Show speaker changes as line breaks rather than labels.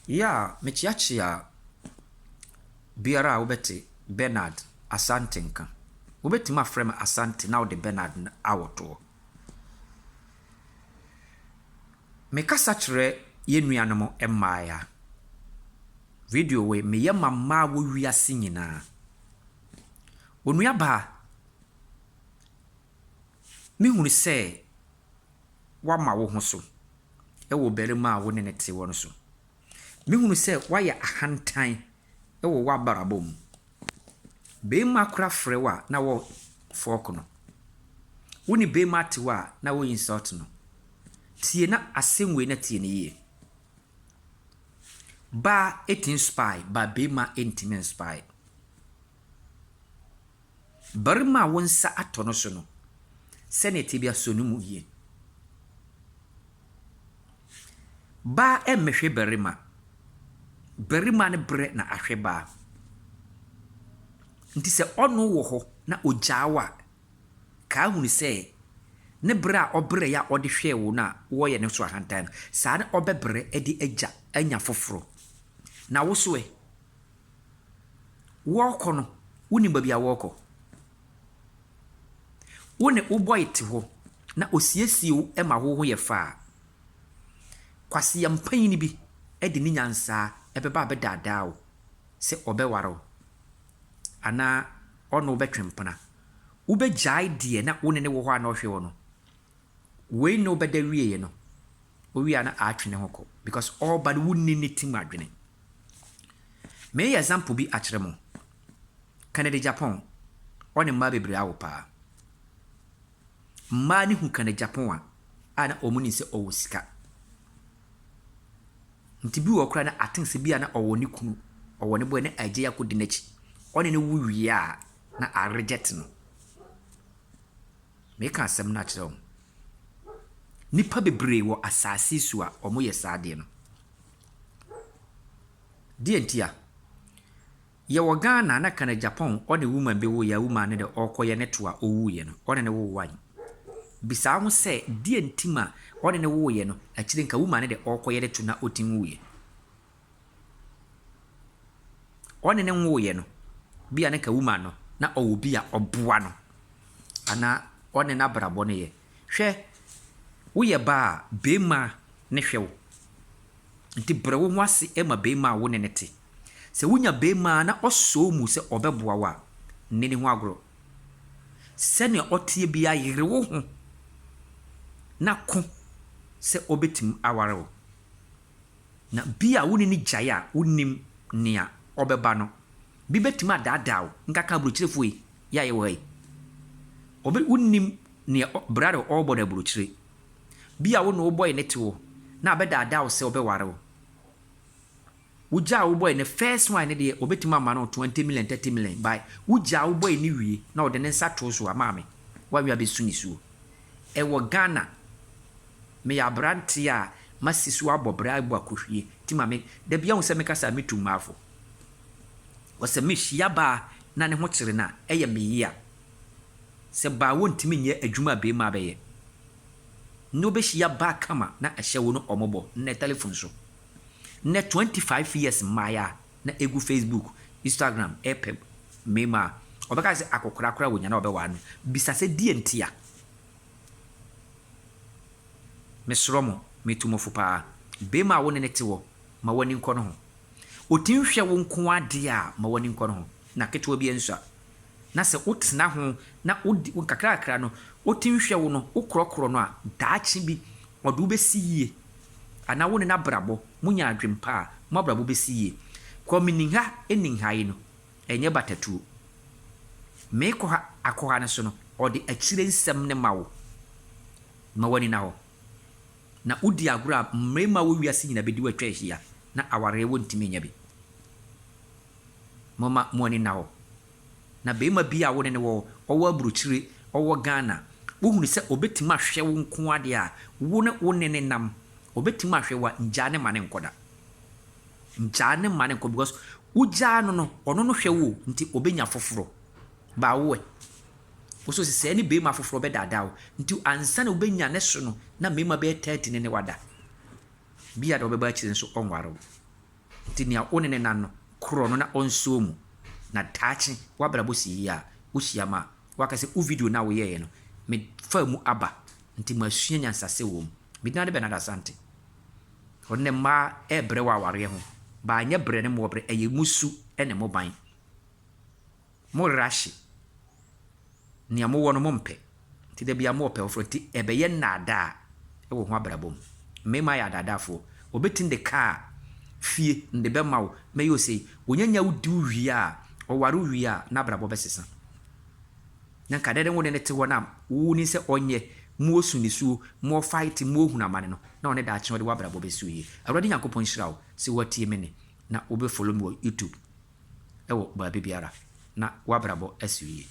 Ya, mechiachia biara ubeti Bernard Asante nka. Ubeti ma frame Asante now the Bernard awoto. Mekasa kyerɛ ye nuanom emaya. Video we me ye mama wo wiase nyina. Onua ba me hunu sɛ wama wo ho so. Ewo berima wo ne nete wo no so. Me hunu sɛ wayɛ ahantan ewo wabarabom. Bema kura frewa na wo fork no. Woni bema tewa na wo insult no. Tie na asemwe na tie ne yie. Ba etin spy ba bema intimate spy. Barima wonsa atono so no. Senate bia so no mu yie. Ba emehwe barima. Barima ne bre na ahwe ba. Nti se ono wo ho na ogyawa ka hunu se ne bra obre ya ode hwe wo na wo ye ne so ahantan sa ne obebre edi agya anya foforo na wo so wo kɔ no woni ba bia wo kɔ woni wo boy te ho na osiesie wo ema ho ye fa kwase yampan ni bi edi ni nyansa ebeba abedaadaa wo se obewaro ana ono betwempana ube jai die na woni ne wo ho ana ohwe wo no we no beda wie no o wi ana atwene hoko because all but wonni ne tim adwene me example bi akyere mo Canada Japan oni ma bebre awo pa ma ni hu Canada Japan a ana omuni se owo sika nti bi wo kra na atense bi ana owo ni kunu owo ne bo ne agye yakodi nachi oni ne wu wie a na a reject no me ka asem na kyerɛ nipa bebre wo asase su a omo yɛ saade no die ntia ye wo Ghana na kana Japan ɔne woman be wo ya woman ne de ɔkɔyɛ ne to a owu ye no ɔne ne wo wan bisa ho sɛ die ntima ɔne ne wo ye no akyire nka woman ne de ɔkɔyɛ ne to na otin wo ye ɔne ne wo ye no bia ne ka woman no na ɔwo bia ɔboa no ana ɔne na brabɔ ne ye hwɛ woyɛ ba bema ne hwew nti brewo ho ase ema bema wo ne nete se wonya bema na ɔso mu se ɔbɛboa wa ne ne ho agro se ne ɔtie bia yere wo ho na ko se obetim aware wo na bia wo ne ni jaya wonim nea ɔbɛba no bi betim adaadaa nkaka burukyirefo yi ya ye wo yi obe wonim nea brado ɔbɔ na burukyire bia wo no boy nete wo na abɛdaadaa wo se ɔbɛware wo Uja wo boy ne first one ne de obetima ma no 20 million 30 million by uja wo boy ni wie na ode ne nsa to so ama me wa wi abesu ni suo e wo Ghana me ya brante a masisu abobra abu akohwie ti ma me da bia wo se me kasa metu mafo wo se me hia ba na ne ho kyere na eye me yia se ba wo ntimi nye adwuma be ma be ye no be hia ba kama na ehye wo no omobo na telephone so na 25 years maya na egu Facebook Instagram epem mema obeka se akokora kora wonya na obewa no bisa se die ntia mesromo metumofo pa bema wo ne nete wo ma wani nko no ho otin hwe wo nko ade a ma wani nko no ho na ketewa bi enso na se wotena ho na wodi kakra no otin hwe wo no okorokoro no a daachi bi odu besi yie ana wo ne na brabo munya adwempa mo brabo besi yie komininha eninhae no enye batatuo me ko ha akoha ne so no ode akire nsem ne mawo ma wani na ho na udi agura mrema wo wiase nyina bedi watwa ahia na aware wo ntimi nya bi mama mo ani na ho na beema bia wo ne wo owo aburukyire owo Ghana wo hunu se obetima hwe wo nko ade a wo ne nam obetima hwe wa njane mane nkoda njane mane nko because uja no ono no hwe wo nti obenya foforo ba wo Oso se ni be ma foforo be dadaw nti ansa na obenya ne so no na mema be 30 ne wada bia do be ba chire so onwaro Tinia one ne nan no kro no na onso mu na taachi wabrabo si ya usiama wakase u video na wo ye no me fa mu aba nti masua nyansase wo mu midina de benada sante onne ma ebre wa ware ho ba anya bre ne mo bre eye musu ene mo ban mo rashi ni amo wo no mo mpe ti de bia mo pe ofro ti ebeye nada e wo ho abrabo mu me ma ya dadafo obetin de car fie nde be mawo me yo sei wonyanya wudi wi a oware wi a na brabo besesa na kadede woni ne te wona wo ni se onye mo suni suo mo fight mo huna mane no na one da ache de wabrabo besu yi awrade yakopon hirawo se watie me ne na obe follow me on YouTube ewo ba bibiara na wabrabo asu yi